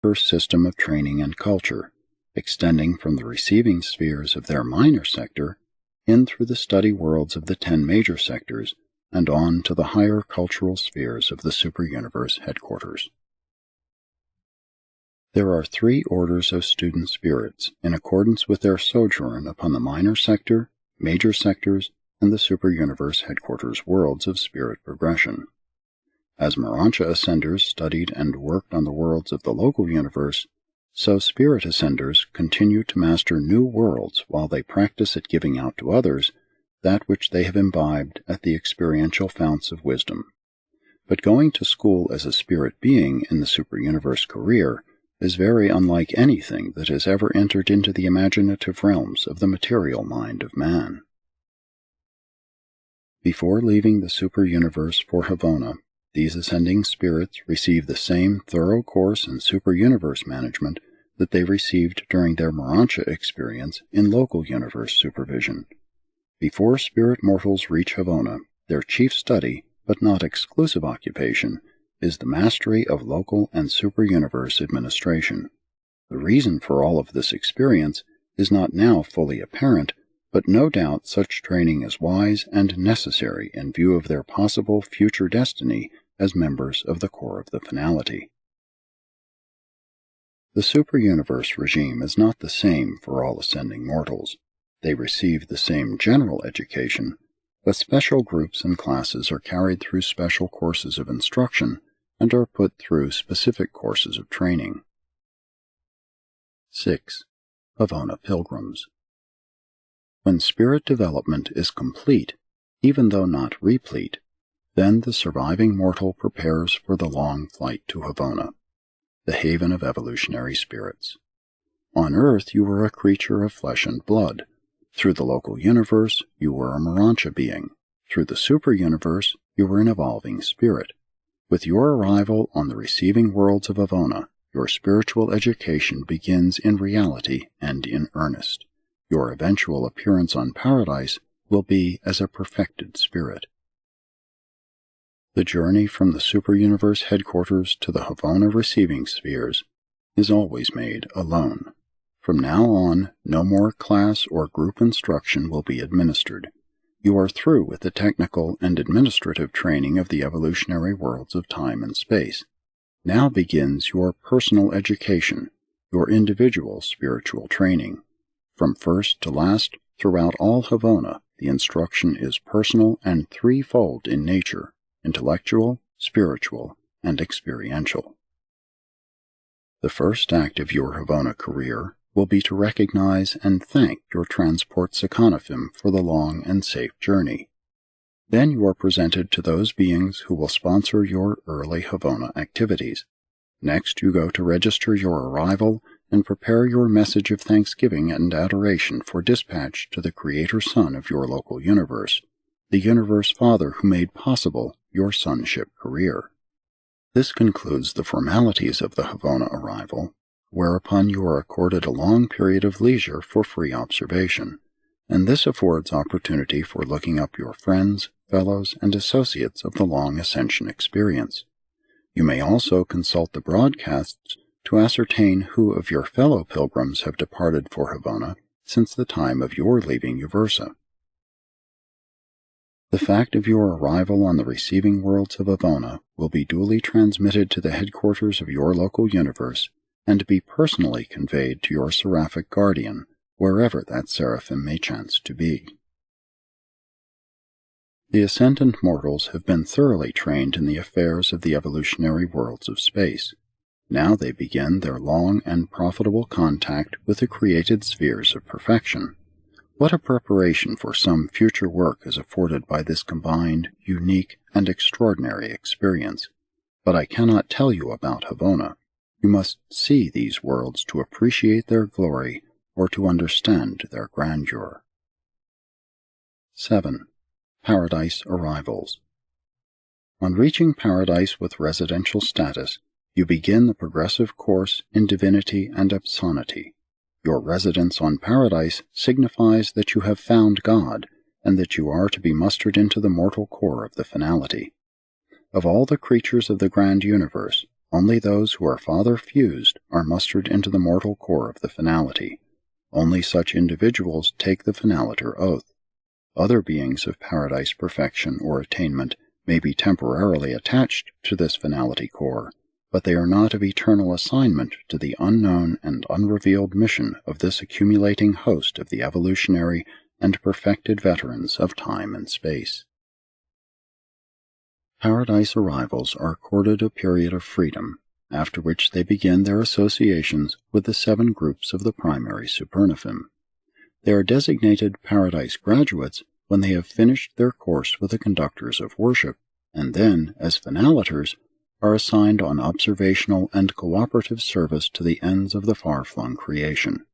deeper system of training and culture, extending from the receiving spheres of their minor sector in through the study worlds of the 10 major sectors and on to the higher cultural spheres of the superuniverse headquarters. There are 3 orders of student spirits in accordance with their sojourn upon the minor sector, major sectors, and the superuniverse headquarters worlds of spirit progression. As Urantia ascenders studied and worked on the worlds of the local universe, so spirit ascenders continue to master new worlds while they practice at giving out to others that which they have imbibed at the experiential founts of wisdom. But going to school as a spirit being in the superuniverse career is very unlike anything that has ever entered into the imaginative realms of the material mind of man. Before leaving the superuniverse for Havona, these ascending spirits receive the same thorough course in superuniverse management that they received during their Urantia experience in local universe supervision. Before spirit mortals reach Havona, their chief study, but not exclusive occupation, is the mastery of local and superuniverse administration. The reason for all of this experience is not now fully apparent, but no doubt such training is wise and necessary in view of their possible future destiny as members of the core of the finality. The superuniverse regime is not the same for all ascending mortals. They receive the same general education, but special groups and classes are carried through special courses of instruction and are put through specific courses of training. 6. Havona Pilgrims. When spirit development is complete, even though not replete, then the surviving mortal prepares for the long flight to Havona, the haven of evolutionary spirits. On Earth you were a creature of flesh and blood. Through the local universe you were a Urantia being. Through the superuniverse you were an evolving spirit. With your arrival on the receiving worlds of Havona, your spiritual education begins in reality and in earnest. Your eventual appearance on Paradise will be as a perfected spirit. The journey from the superuniverse headquarters to the Havona receiving spheres is always made alone. From now on, no more class or group instruction will be administered. You are through with the technical and administrative training of the evolutionary worlds of time and space. Now begins your personal education, your individual spiritual training. From first to last, throughout all Havona, the instruction is personal and threefold in nature: intellectual, spiritual, and experiential. The first act of your Havona career will be to recognize and thank your transport Sakanaphim for the long and safe journey. Then you are presented to those beings who will sponsor your early Havona activities. Next you go to register your arrival and prepare your message of thanksgiving and adoration for dispatch to the Creator Son of your local universe, the Universe Father who made possible your sonship career. This concludes the formalities of the Havona arrival, whereupon you are accorded a long period of leisure for free observation, and this affords opportunity for looking up your friends, fellows, and associates of the long ascension experience. You may also consult the broadcasts to ascertain who of your fellow pilgrims have departed for Havona since the time of your leaving Uversa. The fact of your arrival on the receiving worlds of Havona will be duly transmitted to the headquarters of your local universe and be personally conveyed to your seraphic guardian, wherever that seraphim may chance to be. The ascendant mortals have been thoroughly trained in the affairs of the evolutionary worlds of space. Now they begin their long and profitable contact with the created spheres of perfection. What a preparation for some future work is afforded by this combined, unique, and extraordinary experience. But I cannot tell you about Havona. You must see these worlds to appreciate their glory or to understand their grandeur. 7. Paradise Arrivals. On reaching Paradise with residential status, you begin the progressive course in divinity and obscenity. Your residence on Paradise signifies that you have found God, and that you are to be mustered into the mortal core of the finality. Of all the creatures of the grand universe, only those who are father-fused are mustered into the mortal core of the finality. Only such individuals take the finaliter oath. Other beings of paradise perfection or attainment may be temporarily attached to this finality core, but they are not of eternal assignment to the unknown and unrevealed mission of this accumulating host of the evolutionary and perfected veterans of time and space. Paradise arrivals are accorded a period of freedom, after which they begin their associations with the 7 groups of the primary supernophim. They are designated paradise graduates when they have finished their course with the conductors of worship, and then, as finaliters, are assigned on observational and cooperative service to the ends of the far-flung creation.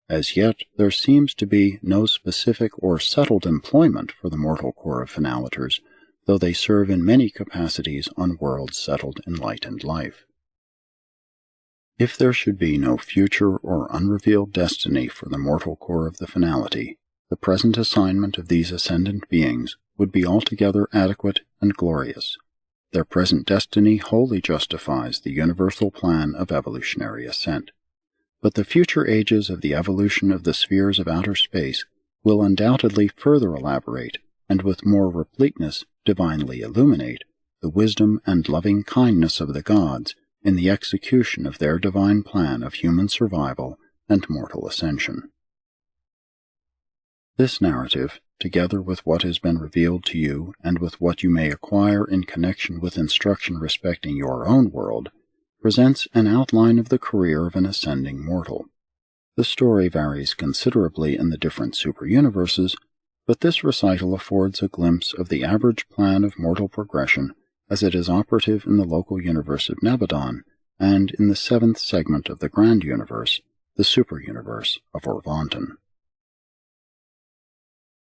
As yet, there seems to be no specific or settled employment for the mortal core of finaliters, though they serve in many capacities on worlds settled in light and life. If there should be no future or unrevealed destiny for the mortal core of the finality, the present assignment of these ascendant beings would be altogether adequate and glorious. Their present destiny wholly justifies the universal plan of evolutionary ascent. But the future ages of the evolution of the spheres of outer space will undoubtedly further elaborate, and with more repleteness divinely illuminate, the wisdom and loving kindness of the gods in the execution of their divine plan of human survival and mortal ascension. This narrative, together with what has been revealed to you and with what you may acquire in connection with instruction respecting your own world, presents an outline of the career of an ascending mortal. The story varies considerably in the different super-universes, but this recital affords a glimpse of the average plan of mortal progression as it is operative in the local universe of Nabadon and in the 7th segment of the Grand Universe, the super-universe of Orvanton.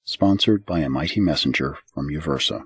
Sponsored by a mighty messenger from Uversa.